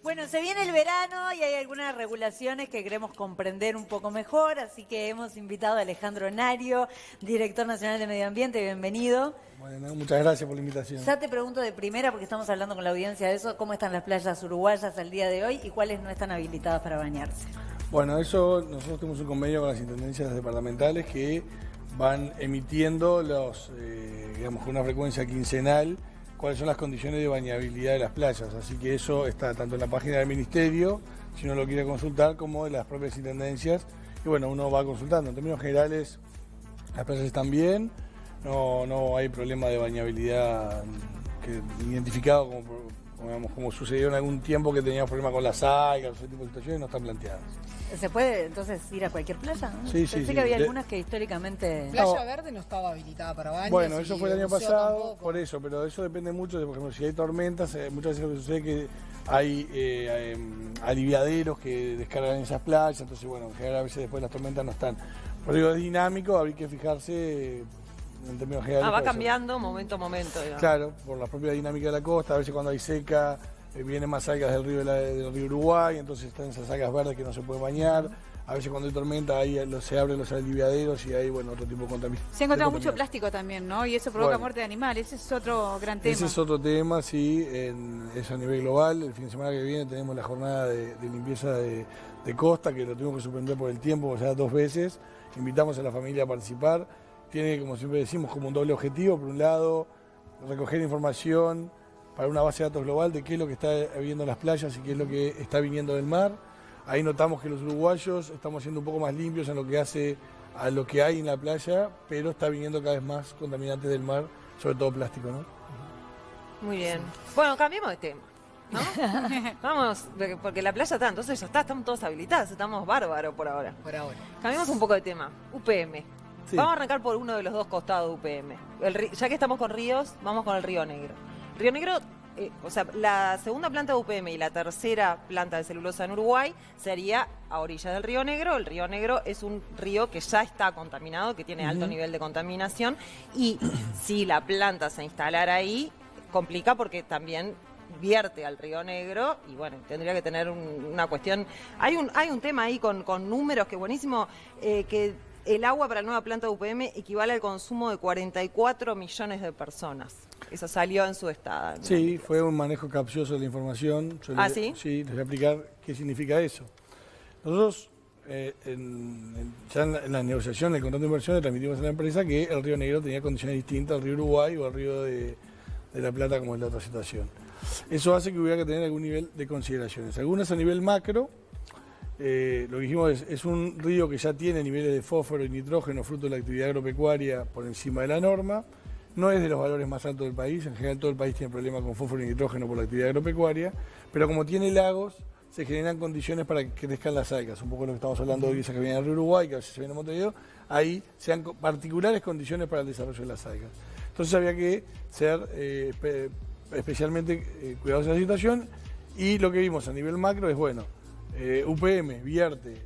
Bueno, se viene el verano y hay algunas regulaciones que queremos comprender un poco mejor, así que hemos invitado a Alejandro Nario, director nacional de Medio Ambiente. Bienvenido. Bueno, muchas gracias por la invitación. Ya te pregunto de primera, porque estamos hablando con la audiencia de eso, ¿cómo están las playas uruguayas al día de hoy y cuáles no están habilitadas para bañarse? Bueno, nosotros tenemos un convenio con las intendencias departamentales que van emitiendo digamos, con una frecuencia quincenal cuáles son las condiciones de bañabilidad de las playas. Así que eso está tanto en la página del Ministerio, si uno lo quiere consultar, como de las propias intendencias. Y bueno, uno va consultando. En términos generales, las playas están bien, no hay problema de bañabilidad identificado como sucedió en algún tiempo que teníamos problemas con las algas, ese tipo de situaciones no están planteadas. ¿Se puede entonces ir a cualquier playa? ¿No? Sí, Pensé que había algunas que históricamente... Playa Verde no estaba habilitada para baños. Bueno, eso fue el año pasado, tampoco. por eso, pero eso depende mucho de, por ejemplo, si hay tormentas, muchas veces lo que sucede es que hay aliviaderos que descargan esas playas, entonces bueno, en general a veces después las tormentas no están. Por eso es dinámico, habría que fijarse en términos generales. Va cambiando momento a momento, digamos. Claro, por la propia dinámica de la costa, a veces cuando hay seca vienen más algas del río Uruguay, entonces están esas algas verdes que no se puede bañar. A veces cuando hay tormenta se abren los aliviaderos y hay otro tipo de contaminación. Se ha encontrado mucho plástico también, ¿no? Y eso provoca muerte de animales. Ese es otro gran tema. Ese es otro tema, sí, es a nivel global. El fin de semana que viene tenemos la jornada de limpieza de costa, que lo tuvimos que suspender por el tiempo, ya 2 veces. Invitamos a la familia a participar. Tiene, como siempre decimos, como un doble objetivo. Por un lado, recoger información para una base de datos global de qué es lo que está habiendo en las playas y qué es lo que está viniendo del mar. Ahí notamos que los uruguayos estamos siendo un poco más limpios en lo que hace a lo que hay en la playa, pero está viniendo cada vez más contaminantes del mar, sobre todo plástico, ¿no? Muy bien. Bueno, cambiemos de tema, ¿no? Vamos, porque la playa está, entonces ya está, estamos todos habilitados, estamos bárbaros por ahora. Por ahora. Cambiemos un poco de tema. UPM. Sí. Vamos a arrancar por uno de los dos costados de UPM. Ya que estamos con ríos, vamos con el Río Negro. Río Negro, la segunda planta de UPM y la tercera planta de celulosa en Uruguay sería a orillas del Río Negro. El Río Negro es un río que ya está contaminado, que tiene alto nivel de contaminación, y si la planta se instalara ahí, complica porque también vierte al Río Negro y bueno, tendría que tener una cuestión. Hay un tema ahí con números que buenísimo, que el agua para la nueva planta de UPM equivale al consumo de 44 millones de personas. Eso salió en su estado. Sí, fue un manejo capcioso de la información. ¿Sí? Sí, les voy a explicar qué significa eso. Nosotros, ya en la negociación del contrato de inversión, le transmitimos a la empresa que el Río Negro tenía condiciones distintas al Río Uruguay o al Río de la Plata, como es la otra situación. Eso hace que hubiera que tener algún nivel de consideraciones. Algunas a nivel macro. Lo que dijimos es un río que ya tiene niveles de fósforo y nitrógeno fruto de la actividad agropecuaria por encima de la norma. No es de los valores más altos del país, en general todo el país tiene problemas con fósforo y nitrógeno por la actividad agropecuaria, pero como tiene lagos, se generan condiciones para que crezcan las algas. Un poco lo que estamos hablando hoy, esa que viene del Río Uruguay, que a veces se viene en Montevideo, ahí sean particulares condiciones para el desarrollo de las algas. Entonces había que ser especialmente cuidadosos de la situación, y lo que vimos a nivel macro es, UPM vierte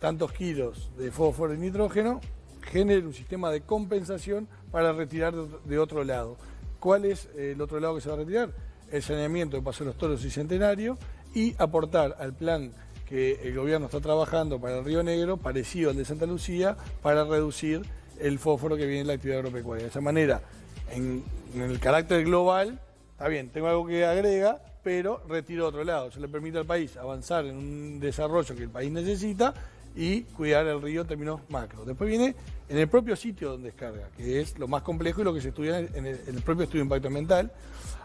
tantos kilos de fósforo y nitrógeno, genera un sistema de compensación para retirar de otro lado. ¿Cuál es el otro lado que se va a retirar? El saneamiento de Paso de los Toros y Centenario, y aportar al plan que el gobierno está trabajando para el Río Negro, parecido al de Santa Lucía, para reducir el fósforo que viene en la actividad agropecuaria. De esa manera, en el carácter global, está bien, tengo algo que agrega, pero retiro otro lado. Eso le permite al país avanzar en un desarrollo que el país necesita y cuidar el río en términos macro. Después viene en el propio sitio donde descarga, que es lo más complejo y lo que se estudia en el propio estudio de impacto ambiental.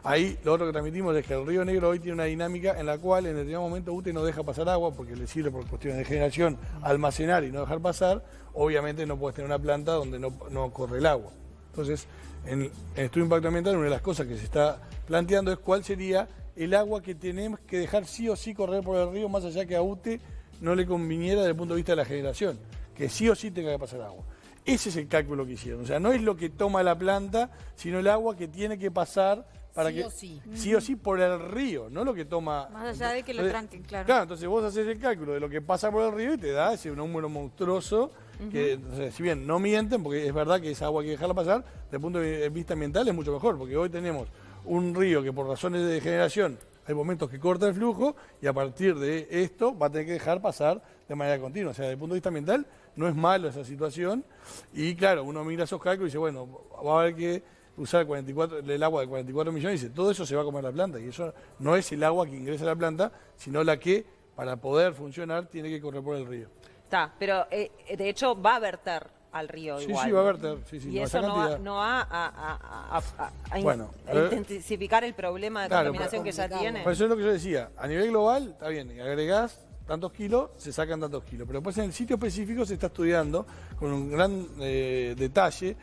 Ahí lo otro que transmitimos es que el Río Negro hoy tiene una dinámica en la cual en determinado momento UTE no deja pasar agua porque le sirve por cuestiones de generación almacenar y no dejar pasar. Obviamente no puedes tener una planta donde no corre el agua. Entonces, en el estudio de impacto ambiental, una de las cosas que se está planteando es cuál sería el agua que tenemos que dejar sí o sí correr por el río, más allá que a UTE no le conviniera desde el punto de vista de la generación, que sí o sí tenga que pasar agua. Ese es el cálculo que hicieron. O sea, no es lo que toma la planta, sino el agua que tiene que pasar para sí que... O sí. Sí o sí por el río, no lo que toma... Más allá de que lo tranquen, claro. Claro, entonces vos haces el cálculo de lo que pasa por el río y te da ese número monstruoso que, entonces, si bien no mienten, porque es verdad que esa agua hay que dejarla pasar, desde el punto de vista ambiental es mucho mejor, porque hoy tenemos un río que por razones de generación hay momentos que corta el flujo y a partir de esto va a tener que dejar pasar de manera continua. O sea, desde el punto de vista ambiental no es malo esa situación y claro, uno mira esos cálculos y dice, bueno, va a haber que usar el agua de 44 millones y dice, todo eso se va a comer la planta y eso no es el agua que ingresa a la planta, sino la que para poder funcionar tiene que correr por el río. Está, pero de hecho va a verter al río Sí, igual. sí, va a ¿no? verter. Sí, sí, Y no, eso esa no va, cantidad. no va a Bueno, intensificar el problema de claro, contaminación que ya complicado. tiene. Por eso es lo que yo decía, a nivel global, está bien, agregás tantos kilos, se sacan tantos kilos, pero después en el sitio específico se está estudiando con un gran detalle,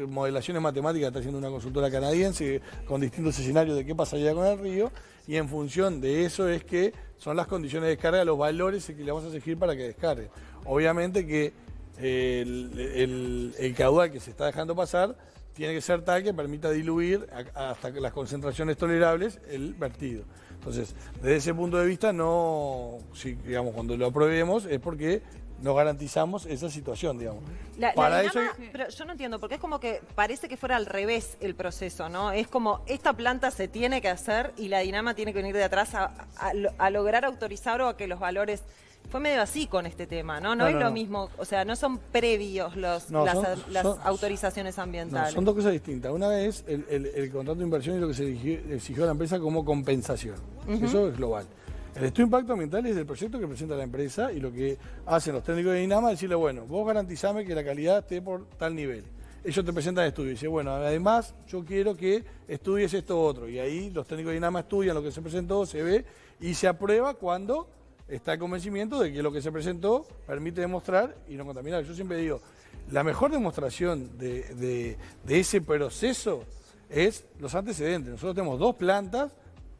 modelaciones matemáticas, está haciendo una consultora canadiense con distintos escenarios de qué pasaría con el río, y en función de eso es que son las condiciones de descarga, los valores que le vamos a exigir para que descargue. Obviamente que el caudal que se está dejando pasar tiene que ser tal que permita diluir hasta las concentraciones tolerables el vertido. Entonces, desde ese punto de vista, no, si, digamos, cuando lo aprobemos es porque no garantizamos esa situación, digamos. La Dinama, pero yo no entiendo, porque es como que parece que fuera al revés el proceso, ¿no? Es como esta planta se tiene que hacer y la Dinama tiene que venir de atrás a lograr autorizar o a que los valores... Fue medio así con este tema, ¿no? No es lo mismo, o sea, no son previos las autorizaciones ambientales. No, son dos cosas distintas. Una es el contrato de inversión y lo que se exigió a la empresa como compensación. Eso es global. El estudio de impacto ambiental es del proyecto que presenta la empresa y lo que hacen los técnicos de Dinama es decirle, bueno, vos garantizame que la calidad esté por tal nivel. Ellos te presentan el estudio y dicen, bueno, además yo quiero que estudies esto otro. Y ahí los técnicos de Dinama estudian lo que se presentó, se ve y se aprueba cuando está el convencimiento de que lo que se presentó permite demostrar y no contaminar. Yo siempre digo, la mejor demostración de ese proceso es los antecedentes. Nosotros tenemos 2 plantas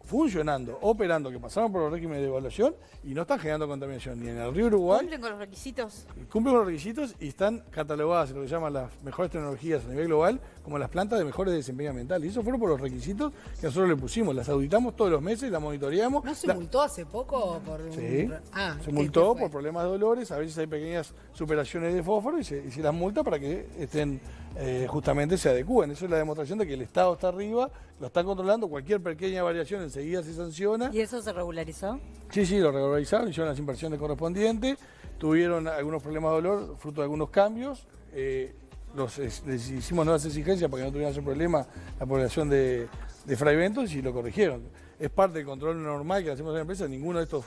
funcionando, operando, que pasaron por los regímenes de evaluación y no están generando contaminación ni en el río Uruguay. ¿Cumplen con los requisitos? Cumplen con los requisitos y están catalogadas en lo que llaman las mejores tecnologías a nivel global como las plantas de mejores desempeño ambiental. Y eso fueron por los requisitos que nosotros le pusimos. Las auditamos todos los meses, las monitoreamos. ¿No se multó hace poco por un... Sí, se multó por problemas de dolores, a veces hay pequeñas superaciones de fósforo y se las multa para que estén justamente se adecúen. Eso es la demostración de que el Estado está arriba, lo está controlando, cualquier pequeña variación enseguida se sanciona. ¿Y eso se regularizó? Sí, lo regularizaron, hicieron las inversiones correspondientes, tuvieron algunos problemas de dolor, fruto de algunos cambios. Les hicimos nuevas exigencias para que no tuvieran ese problema la población de Fray Bentos y lo corrigieron. Es parte del control normal que hacemos en la empresa, ninguno de estos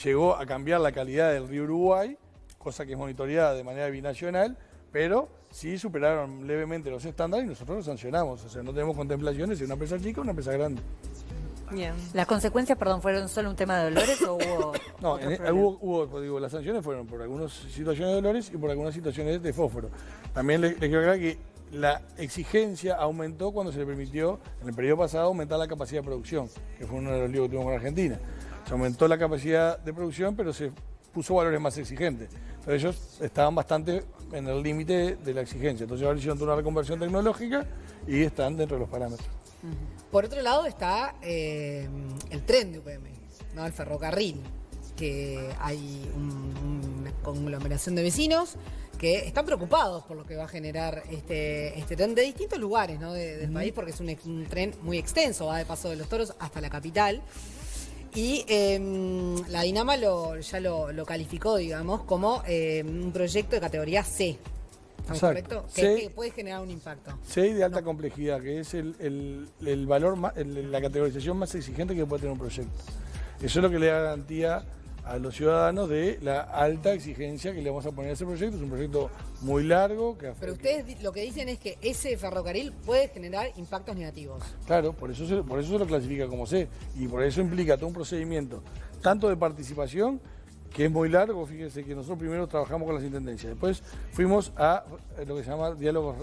llegó a cambiar la calidad del río Uruguay, cosa que es monitoreada de manera binacional, pero sí superaron levemente los estándares y nosotros los sancionamos. O sea, no tenemos contemplaciones si una empresa chica o una empresa grande. Bien. ¿Las consecuencias, fueron solo un tema de dolores o hubo...? No, hubo, las sanciones fueron por algunas situaciones de dolores y por algunas situaciones de fósforo. También les quiero aclarar que la exigencia aumentó cuando se le permitió, en el periodo pasado, aumentar la capacidad de producción, que fue uno de los líos que tuvimos con Argentina. Se aumentó la capacidad de producción, pero se puso valores más exigentes. Entonces ellos estaban bastante en el límite de la exigencia. Entonces ahora hicieron toda una reconversión tecnológica y están dentro de los parámetros. Por otro lado está el tren de UPM, ¿no? El ferrocarril, que hay una conglomeración de vecinos que están preocupados por lo que va a generar este tren de distintos lugares, ¿no? del país, porque es un tren muy extenso, va de Paso de los Toros hasta la capital. Y la Dinama ya lo calificó, digamos, como un proyecto de categoría C. ¿Estamos correcto? Que puede generar un impacto. C de alta complejidad, que es el valor, la categorización más exigente que puede tener un proyecto. Eso es lo que le da garantía a los ciudadanos de la alta exigencia que le vamos a poner a ese proyecto. Es un proyecto muy largo. Pero ustedes lo que dicen es que ese ferrocarril puede generar impactos negativos. Claro, por eso se lo clasifica como C y por eso implica todo un procedimiento, tanto de participación, que es muy largo. Fíjense que nosotros primero trabajamos con las intendencias, después fuimos a lo que se llama diálogos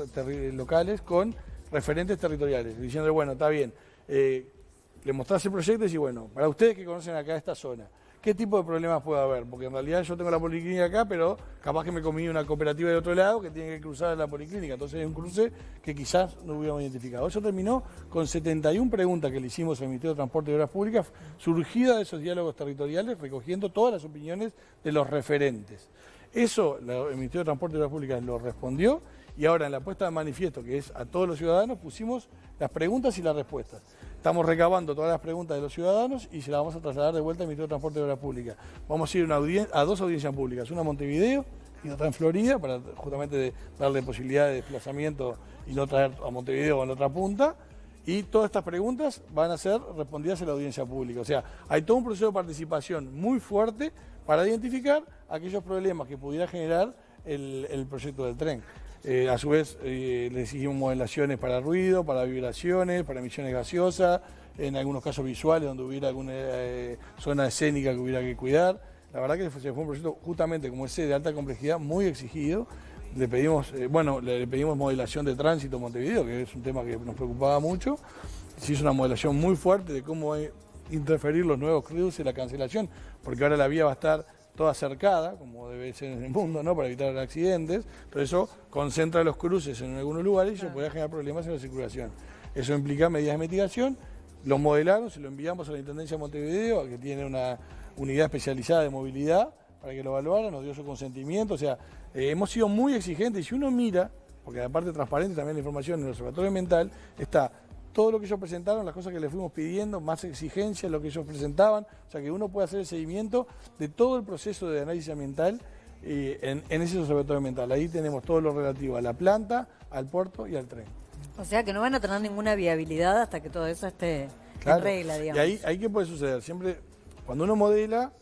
locales con referentes territoriales, diciendo, bueno, está bien, le mostrás el proyecto y decís, bueno, para ustedes que conocen acá esta zona, ¿qué tipo de problemas puede haber? Porque en realidad yo tengo la policlínica acá, pero capaz que me comí una cooperativa de otro lado que tiene que cruzar la policlínica. Entonces es un cruce que quizás no hubiéramos identificado. Eso terminó con 71 preguntas que le hicimos al Ministerio de Transporte y Obras Públicas, surgida de esos diálogos territoriales, recogiendo todas las opiniones de los referentes. Eso el Ministerio de Transporte y Obras Públicas lo respondió Y ahora en la puesta de manifiesto, que es a todos los ciudadanos, pusimos las preguntas y las respuestas. Estamos recabando todas las preguntas de los ciudadanos y se las vamos a trasladar de vuelta al Ministerio de Transporte y Obras Públicas. Vamos a ir a 2 audiencias públicas, una en Montevideo y otra en Florida, para justamente darle posibilidad de desplazamiento y no traer a Montevideo o en otra punta. Y todas estas preguntas van a ser respondidas en la audiencia pública. O sea, hay todo un proceso de participación muy fuerte para identificar aquellos problemas que pudiera generar el proyecto del tren. A su vez, le exigimos modelaciones para ruido, para vibraciones, para emisiones gaseosas, en algunos casos visuales, donde hubiera alguna zona escénica que hubiera que cuidar. La verdad que fue un proyecto, justamente como ese, de alta complejidad, muy exigido. Le pedimos, le pedimos modelación de tránsito en Montevideo, que es un tema que nos preocupaba mucho. Se hizo una modelación muy fuerte de cómo interferir los nuevos cruces y la cancelación, porque ahora la vía va a estar toda cercada, como debe ser en el mundo, ¿no? Para evitar accidentes. Entonces eso concentra los cruces en algunos lugares y eso puede generar problemas en la circulación. Eso implica medidas de mitigación. Lo modelaron, se lo enviamos a la Intendencia de Montevideo, que tiene una unidad especializada de movilidad, para que lo evaluara, nos dio su consentimiento. O sea, hemos sido muy exigentes. Y si uno mira, porque aparte transparente también la información en el Observatorio Ambiental, está todo lo que ellos presentaron, las cosas que les fuimos pidiendo, más exigencias, lo que ellos presentaban, o sea que uno puede hacer el seguimiento de todo el proceso de análisis ambiental en ese observatorio ambiental. Ahí tenemos todo lo relativo a la planta, al puerto y al tren. O sea que no van a tener ninguna viabilidad hasta que todo eso esté en regla, digamos. Y ahí ¿qué puede suceder? Siempre, cuando uno modela,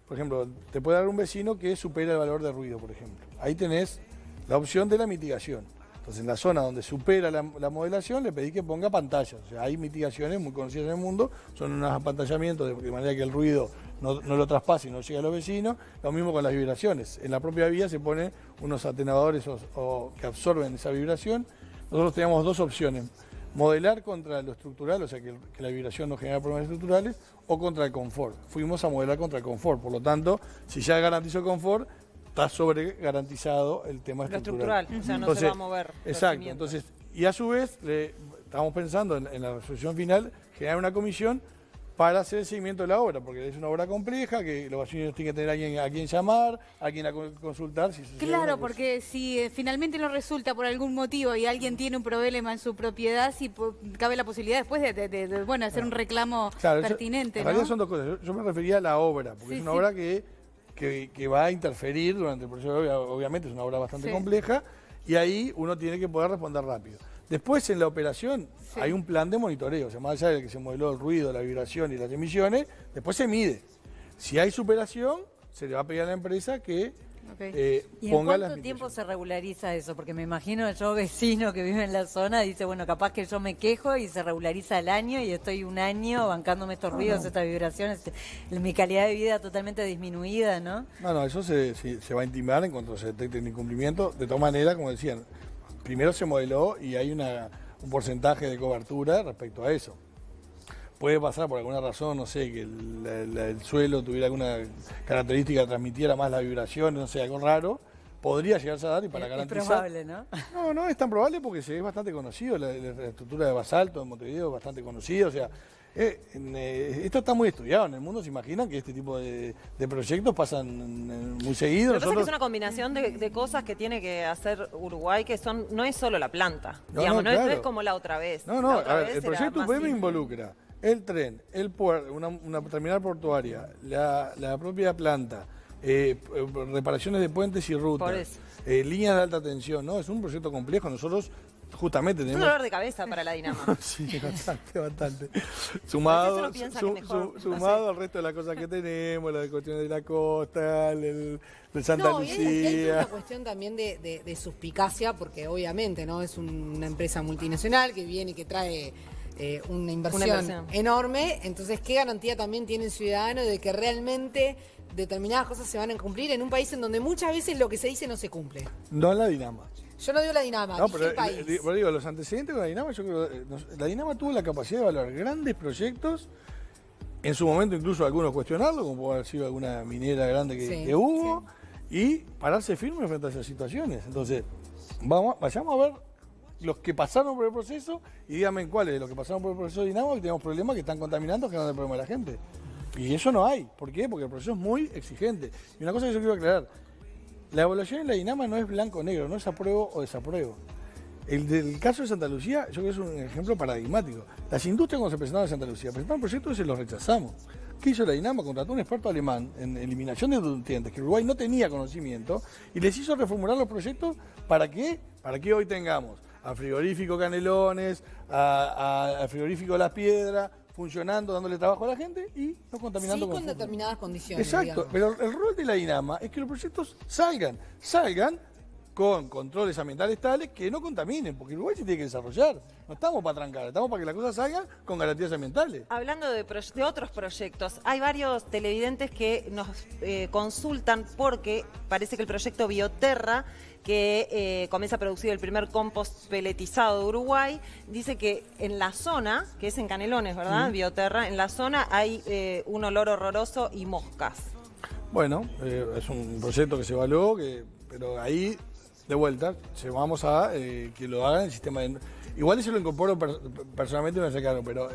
por ejemplo, te puede dar un vecino que supera el valor de ruido, por ejemplo. Ahí tenés la opción de la mitigación. Entonces, en la zona donde supera la modelación, le pedí que ponga pantallas. O sea, hay mitigaciones muy conocidas en el mundo, son unos apantallamientos de manera que el ruido no lo traspase y no llegue a los vecinos. Lo mismo con las vibraciones. En la propia vía se ponen unos atenuadores que absorben esa vibración. Nosotros teníamos 2 opciones: modelar contra lo estructural, o sea, que la vibración no genera problemas estructurales, o contra el confort. Fuimos a modelar contra el confort. Por lo tanto, si ya garantizo el confort, está sobre garantizado el tema estructural. O sea, no se va a mover. Exacto. Entonces, y a su vez, estamos pensando en la resolución final, generar una comisión para hacer el seguimiento de la obra, porque es una obra compleja, que los vecinos tienen que tener a quien llamar, a quien consultar. Claro, porque si finalmente no resulta por algún motivo y alguien tiene un problema en su propiedad, sí cabe la posibilidad después de hacer un reclamo pertinente. En realidad son 2 cosas. Yo me refería a la obra, porque es una obra que va a interferir durante el proceso. Obviamente es una obra bastante compleja y ahí uno tiene que poder responder rápido. Después en la operación hay un plan de monitoreo, o sea, más allá de que se modeló el ruido, la vibración y las emisiones, después se mide. Si hay superación, se le va a pedir a la empresa que ¿Y ponga en cuánto tiempo se regulariza eso? Porque me imagino yo, vecino que vive en la zona, dice, bueno, capaz que yo me quejo y se regulariza al año y estoy un año bancándome estos ruidos, estas vibraciones, mi calidad de vida totalmente disminuida, ¿no? No, eso se va a intimar en cuanto se detecte el incumplimiento. De todas maneras, como decían, primero se modeló y hay un porcentaje de cobertura respecto a eso. Puede pasar por alguna razón, no sé, que el suelo tuviera alguna característica que transmitiera más la vibración, no sé, algo raro. Podría llegarse a dar y para garantizar... Es probable, ¿no? No es tan probable porque es bastante conocido. La estructura de basalto en Montevideo es bastante conocida. O sea, esto está muy estudiado. En el mundo se imaginan que este tipo de proyectos pasan muy seguido. Lo que pasa es que es una combinación de cosas que tiene que hacer Uruguay, que no es solo la planta. No es como la otra vez. A ver, el proyecto UPM involucra el tren, el puerto, una terminal portuaria, la propia planta, reparaciones de puentes y rutas, líneas de alta tensión, ¿no? Es un proyecto complejo. Nosotros justamente tenemos... Es un dolor de cabeza para la Dinama. Sí, bastante. Sumado al resto de las cosas que tenemos, las cuestiones de la costa, el Santa Lucía. Hay una cuestión también de suspicacia, porque obviamente no es una empresa multinacional que viene y que trae una inversión enorme. Entonces, ¿qué garantía también tiene el ciudadano de que realmente determinadas cosas se van a cumplir en un país en donde muchas veces lo que se dice no se cumple? No la Dinama. Yo no digo la Dinama, no, pero el país. Digo, los antecedentes con la Dinama, yo creo que la Dinama tuvo la capacidad de evaluar grandes proyectos, en su momento incluso algunos cuestionarlo, como puede haber sido alguna minera grande que hubo, y pararse firme frente a esas situaciones. Entonces, vayamos a ver los que pasaron por el proceso y díganme cuáles de los que pasaron por el proceso de Dinamo que tenemos problemas, que están contaminando, generando el problema a la gente. Y eso no hay. ¿Por qué? Porque el proceso es muy exigente. Y una cosa que yo quiero aclarar, la evaluación en la Dinama no es blanco o negro, no es apruebo o desapruebo. El del caso de Santa Lucía, yo creo que es un ejemplo paradigmático. Las industrias cuando se presentaron en Santa Lucía, presentaron proyectos y se los rechazamos. ¿Qué hizo la Dinama? Contrató a un experto alemán en eliminación de nutrientes, que Uruguay no tenía conocimiento, y les hizo reformular los proyectos ¿para qué? Para que hoy tengamos al frigorífico Canelones, al frigorífico Las Piedras, funcionando, dándole trabajo a la gente y no contaminando con determinadas condiciones. Exacto, digamos. pero el rol de la Dinama es que los proyectos salgan con controles ambientales tales que no contaminen, porque Uruguay se tiene que desarrollar. No estamos para trancar, estamos para que las cosas salgan con garantías ambientales. Hablando de otros proyectos, hay varios televidentes que nos consultan porque parece que el proyecto Bioterra, que comienza a producir el primer compost peletizado de Uruguay, dice que en la zona, que es en Canelones, ¿verdad? Bioterra, en la zona hay un olor horroroso y moscas. Bueno, es un proyecto que se evaluó, pero ahí, de vuelta, vamos a que lo hagan el sistema de... Igual eso lo incorporo personalmente, me acercaron, pero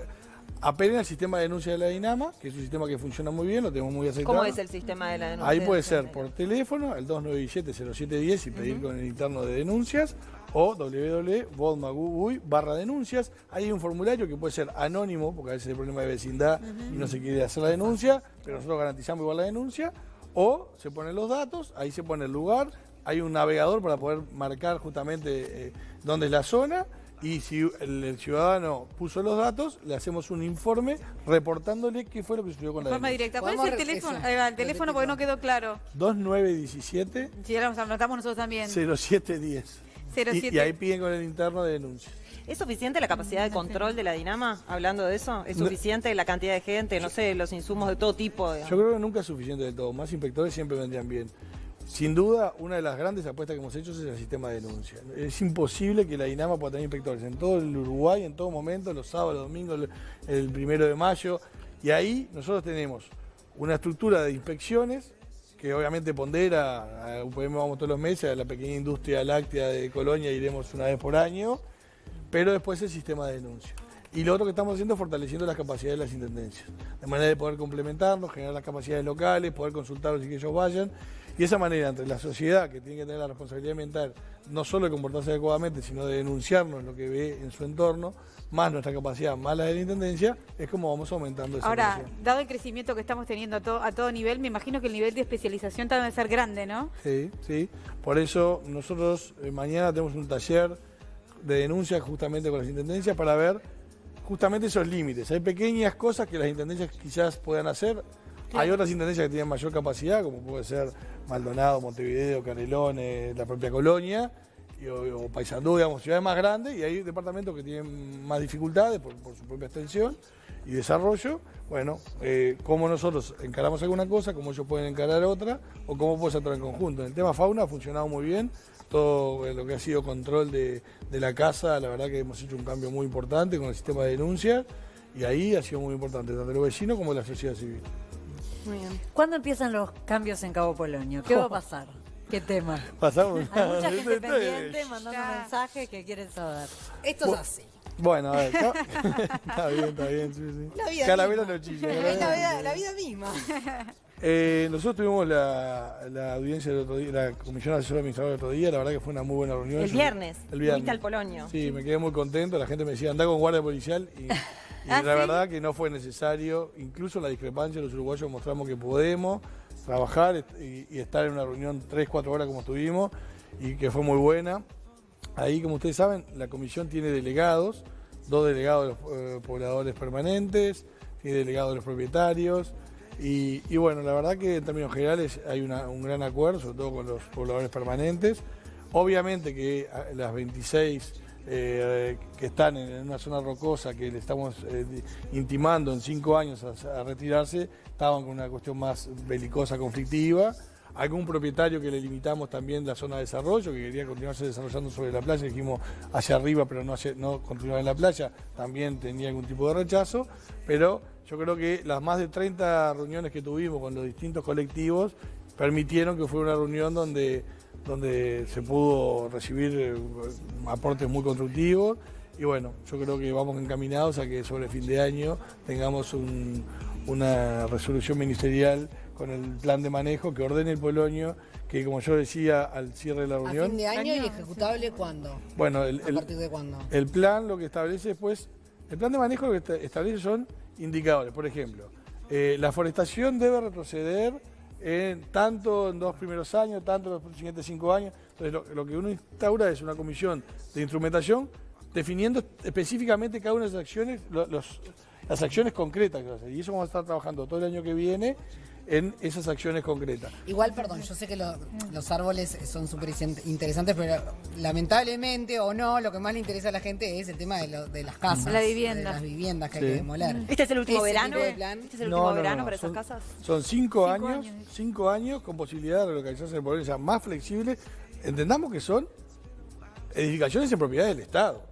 apelen al sistema de denuncia de la Dinama, que es un sistema que funciona muy bien, lo tenemos muy aceptado. ¿Cómo es el sistema de la denuncia? Ahí puede ser por teléfono, el 297-0710 y pedir con el interno de denuncias, o www.bodmagubuy/denuncias. Hay un formulario que puede ser anónimo, porque a veces hay problema de vecindad y no se quiere hacer la denuncia, pero nosotros garantizamos igual la denuncia, o se ponen los datos, ahí se pone el lugar, hay un navegador para poder marcar justamente dónde es la zona, y si el ciudadano puso los datos, le hacemos un informe reportándole qué fue lo que sucedió con la forma denuncia. directa. ¿Cuál es el teléfono? Ahí va, el teléfono porque no quedó claro. 2917 Si ya lo anotamos nosotros también. 0710. 07. Y ahí piden con el interno de denuncia. ¿Es suficiente la capacidad de control de la Dinama? Hablando de eso, ¿es suficiente la cantidad de gente, no sé, los insumos de todo tipo? Digamos? Yo creo que nunca es suficiente de todo. Más inspectores siempre vendrían bien. Sin duda, una de las grandes apuestas que hemos hecho es el sistema de denuncia. Es imposible que la Dinama pueda tener inspectores en todo el Uruguay, en todo momento, los sábados, los domingos, el 1 de mayo. Y ahí nosotros tenemos una estructura de inspecciones que obviamente pondera, a UPM vamos todos los meses, a la pequeña industria láctea de Colonia iremos una vez por año, pero después el sistema de denuncia. Y lo otro que estamos haciendo es fortaleciendo las capacidades de las intendencias, de manera de poder complementarnos, generar las capacidades locales, poder consultarlos y que ellos vayan. Y esa manera, entre la sociedad, que tiene que tener la responsabilidad ambiental, no solo de comportarse adecuadamente, sino de denunciarnos lo que ve en su entorno, más nuestra capacidad, más la de la intendencia, es como vamos aumentando esa Ahora, capacidad. dado el crecimiento que estamos teniendo a todo nivel, me imagino que el nivel de especialización también debe ser grande, ¿no? Sí, sí. Por eso nosotros mañana tenemos un taller de denuncia justamente con las intendencias para ver justamente esos límites. Hay pequeñas cosas que las intendencias quizás puedan hacer. Hay otras intendencias que tienen mayor capacidad, como puede ser Maldonado, Montevideo, Canelones, la propia Colonia, o Paysandú, digamos, ciudades más grandes, y hay departamentos que tienen más dificultades por su propia extensión y desarrollo. Bueno, cómo nosotros encaramos alguna cosa, cómo ellos pueden encarar otra, o cómo podemos actuar en conjunto. En el tema fauna ha funcionado muy bien, todo lo que ha sido control de la casa, la verdad que hemos hecho un cambio muy importante con el sistema de denuncia, y ahí ha sido muy importante, tanto los vecinos como la sociedad civil. Muy bien. ¿Cuándo empiezan los cambios en Cabo Polonio? ¿Qué va a pasar? ¿Qué tema? Pasamos. Hay mucha gente pendiente mandando mensajes que quieren saber. Esto es así. Bueno, a ver, está bien, sí, sí. La vida Calavera misma. no chilla. Es la vida misma. Nosotros tuvimos la audiencia del otro día, la comisión asesora administradora del otro día, la verdad que fue una muy buena reunión. El viernes, El viernes. fuiste al Polonio. Sí, me quedé muy contento, la gente me decía, andá con guardia policial y la verdad que no fue necesario, incluso la discrepancia, los uruguayos mostramos que podemos trabajar y estar en una reunión 3-4 horas como estuvimos y que fue muy buena. Ahí, como ustedes saben, la comisión tiene delegados, 2 delegados de los pobladores permanentes, tiene delegados de los propietarios. Y bueno, la verdad que en términos generales hay un gran acuerdo, sobre todo con los pobladores permanentes. Obviamente que las 26 que están en una zona rocosa que le estamos intimando en 5 años a retirarse, estaban con una cuestión más belicosa, conflictiva. Algún propietario que le limitamos también la zona de desarrollo, que quería continuarse desarrollando sobre la playa, dijimos hacia arriba pero no continuar en la playa, también tenía algún tipo de rechazo, pero yo creo que las más de 30 reuniones que tuvimos con los distintos colectivos permitieron que fuera una reunión donde se pudo recibir aportes muy constructivos y bueno, yo creo que vamos encaminados a que sobre fin de año tengamos una resolución ministerial con el plan de manejo, que ordene el Polonio, que como yo decía al cierre de la A reunión... fin de año y ejecutable ¿cuándo? Bueno, ¿A partir de cuándo? el plan lo que establece después, el plan de manejo lo que establece son indicadores. Por ejemplo, la forestación debe retroceder tanto en 2 primeros años, tanto en los siguientes 5 años. Entonces lo que uno instaura es una comisión de instrumentación definiendo específicamente cada una de esas acciones, las acciones concretas que va a hacer. Y eso vamos a estar trabajando todo el año que viene en esas acciones concretas. Igual, perdón, yo sé que los árboles son súper interesantes, pero lamentablemente o no, lo que más le interesa a la gente es el tema de las casas. La vivienda. De las viviendas que Sí. hay que demoler. ¿Este es el último Ese verano? tipo de plan. ¿Este es el último verano para esas son, casas? Son 5 años, 5 años con posibilidad de relocalizarse en el Polonio, o sea, más flexible. Entendamos que son edificaciones en propiedad del Estado.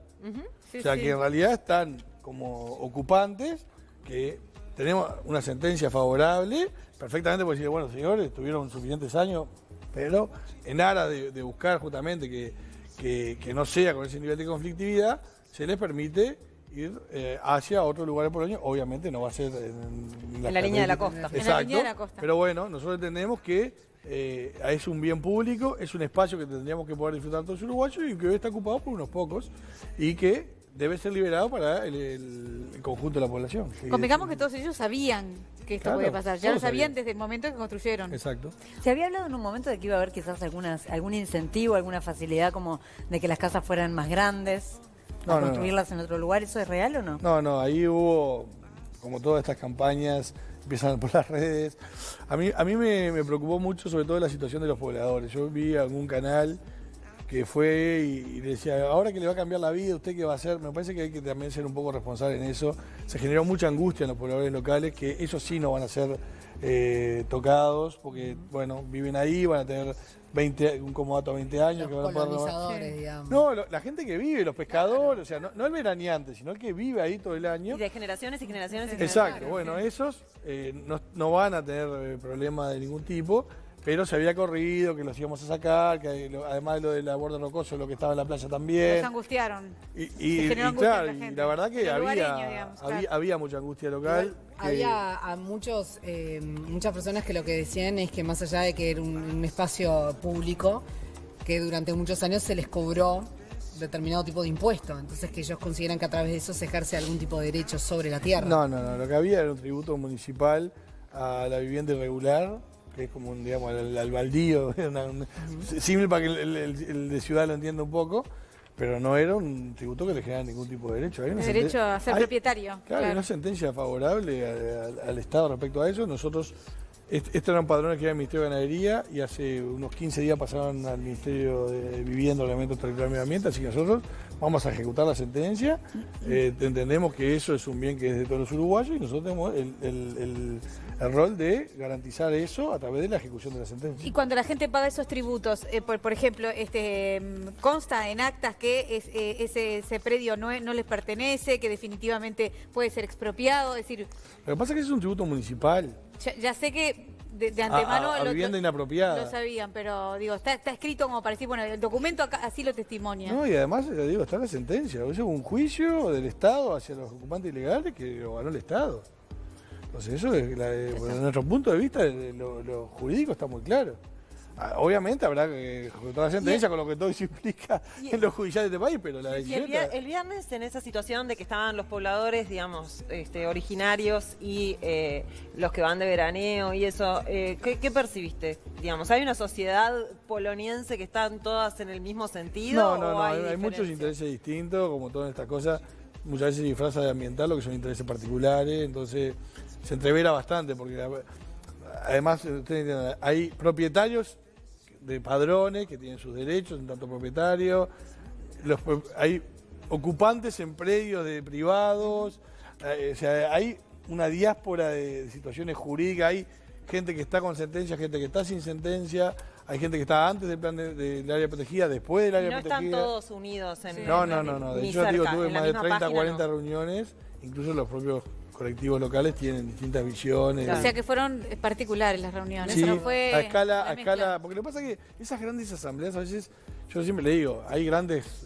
Sí, O sea, sí. que en realidad están como ocupantes, que tenemos una sentencia favorable, perfectamente puede decir, bueno, señores, tuvieron suficientes años, pero en aras de buscar justamente que no sea con ese nivel de conflictividad, se les permite ir hacia otro lugar de Polonia. Obviamente no va a ser en En la línea de la costa. Exacto, En la línea de la costa. pero bueno, nosotros entendemos que es un bien público, es un espacio que tendríamos que poder disfrutar todos los uruguayos y que hoy está ocupado por unos pocos y que debe ser liberado para el conjunto de la población. Convengamos que todos ellos sabían que esto Claro, podía pasar. Ya lo todos sabían sabían. desde el momento que construyeron. Exacto. Se había hablado en un momento de que iba a haber quizás algún incentivo, alguna facilidad como de que las casas fueran más grandes, No, no, construirlas en otro lugar. ¿Eso es real o no? No, ahí hubo, como todas estas campañas, empiezan por las redes. A mí me preocupó mucho sobre todo la situación de los pobladores. Yo vi algún canal que fue y le decía, ahora que le va a cambiar la vida, ¿usted qué va a hacer? Me parece que hay que también ser un poco responsable en eso. Se generó mucha angustia en los pobladores locales, que ellos sí no van a ser tocados, porque, bueno, viven ahí, van a tener un comodato a 20 años. Los que van a poder colonizadores, digamos. No, la gente que vive, los pescadores, o sea, no el veraneante, sino el que vive ahí todo el año. Y de generaciones y generaciones y Exacto, bueno, esos no van a tener problema de ningún tipo, pero se había corrido que los íbamos a sacar, que además de lo del abordo rocoso, lo que estaba en la playa también. Los angustiaron. Y se generó angustia claro, en la gente. la verdad que Los lugareños, había, digamos, claro. había mucha angustia local. Igual, había a muchas personas que lo que decían es que más allá de que era un espacio público, que durante muchos años se les cobró determinado tipo de impuesto, entonces que ellos consideran que a través de eso se ejerce algún tipo de derecho sobre la tierra. No, lo que había era un tributo municipal a la vivienda irregular, que es como un, digamos, al baldío, simple para que el de ciudad lo entienda un poco, pero no era un tributo que le generara ningún tipo de derecho. Hay una El derecho a ser propietario. Claro, hay una sentencia favorable al Estado respecto a eso. Nosotros, estos eran padrones que iban al Ministerio de Ganadería y hace unos 15 días pasaron al Ministerio de Vivienda, Ordenamiento Territorial y Medio Ambiente, así que nosotros vamos a ejecutar la sentencia. Entendemos que eso es un bien que es de todos los uruguayos y nosotros tenemos el rol de garantizar eso a través de la ejecución de la sentencia. Y cuando la gente paga esos tributos, por ejemplo, consta en actas que ese predio no les pertenece, que definitivamente puede ser expropiado, es decir, Lo que pasa es que es un tributo municipal. ya sé que de antemano a vivienda inapropiada. lo sabían, pero digo, está escrito como para decir, bueno, el documento acá, así lo testimonia. No, y además, le digo, está la sentencia. Es un juicio del Estado hacia los ocupantes ilegales que lo ganó el Estado. Entonces, eso, desde nuestro punto de vista, lo jurídico está muy claro. Obviamente habrá que ejecutar la sentencia con lo que todo eso implica en los judiciales de este país, pero la Y decisión... el viernes, en esa situación de que estaban los pobladores, digamos, originarios y los que van de veraneo y eso, ¿qué percibiste? Digamos, ¿hay una sociedad poloniense que están todas en el mismo sentido? No, hay diferencias? muchos intereses distintos, como todas estas cosas. Muchas veces se disfraza de ambiental lo que son intereses particulares, entonces se entrevera bastante, porque además ustedes entienden, hay propietarios de padrones que tienen sus derechos, en tanto propietarios, hay ocupantes en predios de privados, o sea, hay una diáspora de situaciones jurídicas, hay gente que está con sentencia, gente que está sin sentencia, hay gente que está antes del plan del área protegida, después del área No protegida. están todos unidos en No. ni De hecho, digo, cerca, tuve en la más de misma 30, página, 40 no. reuniones, incluso los propios colectivos locales tienen distintas visiones. O sea que fueron particulares las reuniones, Sí, no fue a escala, una mezcla. porque lo que pasa es que esas grandes asambleas a veces, yo siempre le digo, hay grandes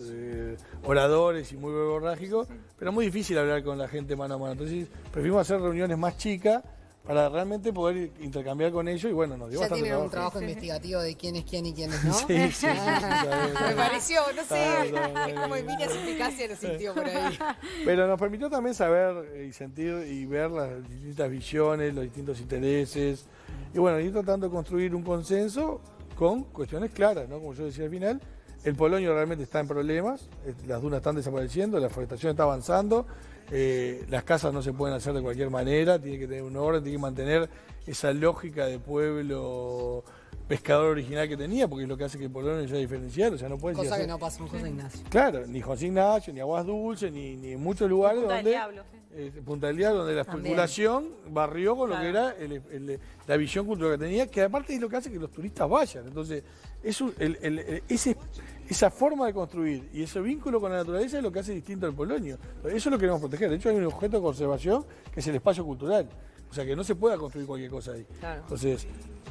oradores y muy verborrágicos, pero es muy difícil hablar con la gente mano a mano. Entonces preferimos hacer reuniones más chicas, para realmente poder intercambiar con ellos y bueno, nos dio Ya bastante tienen un trabajo. trabajo investigativo de quién es quién y quién es no. Sí, sí, Me pareció, no sé, Está es como Emilia Suplicacia lo sintió por ahí. Pero nos permitió también saber y sentir y ver las distintas visiones, los distintos intereses. Y bueno, ir tratando de construir un consenso con cuestiones claras, ¿no? Como yo decía al final, el Polonio realmente está en problemas, las dunas están desapareciendo, la forestación está avanzando, las casas no se pueden hacer de cualquier manera, tiene que tener un orden, tiene que mantener esa lógica de pueblo pescador original que tenía, porque es lo que hace que el Polonio sea diferencial, o sea, no puede Cosa hacer- que no pasa con José Ignacio. Claro, ni José Ignacio, ni Aguas Dulces, ni en muchos lugares Punta del donde Diablo, Punta del Diablo, donde la También. especulación barrió con lo que Claro. era la visión cultural que tenía, que aparte es lo que hace que los turistas vayan. Entonces, esa forma de construir y ese vínculo con la naturaleza es lo que hace distinto al Polonio. Eso lo queremos proteger. De hecho, hay un objeto de conservación que es el espacio cultural. O sea, que no se pueda construir cualquier cosa ahí. Claro. Entonces,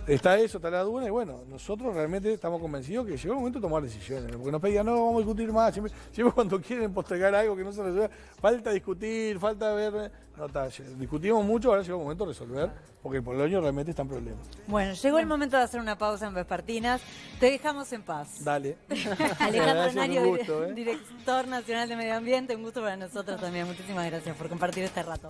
está eso, está la duna, y bueno, nosotros realmente estamos convencidos que llegó el momento de tomar decisiones, ¿no? Porque nos pedían, no, vamos a discutir más, siempre cuando quieren postergar algo que no se resuelve, falta discutir, falta ver, no, discutimos mucho, ahora llegó el momento de resolver, porque el Polonio realmente está en problemas. Bueno, llegó el momento de hacer una pausa en Vespertinas. Te dejamos en paz. Dale. Alejandro Gracias, Nario, un gusto, director nacional de Medio Ambiente, un gusto para nosotros también. Muchísimas gracias por compartir este rato.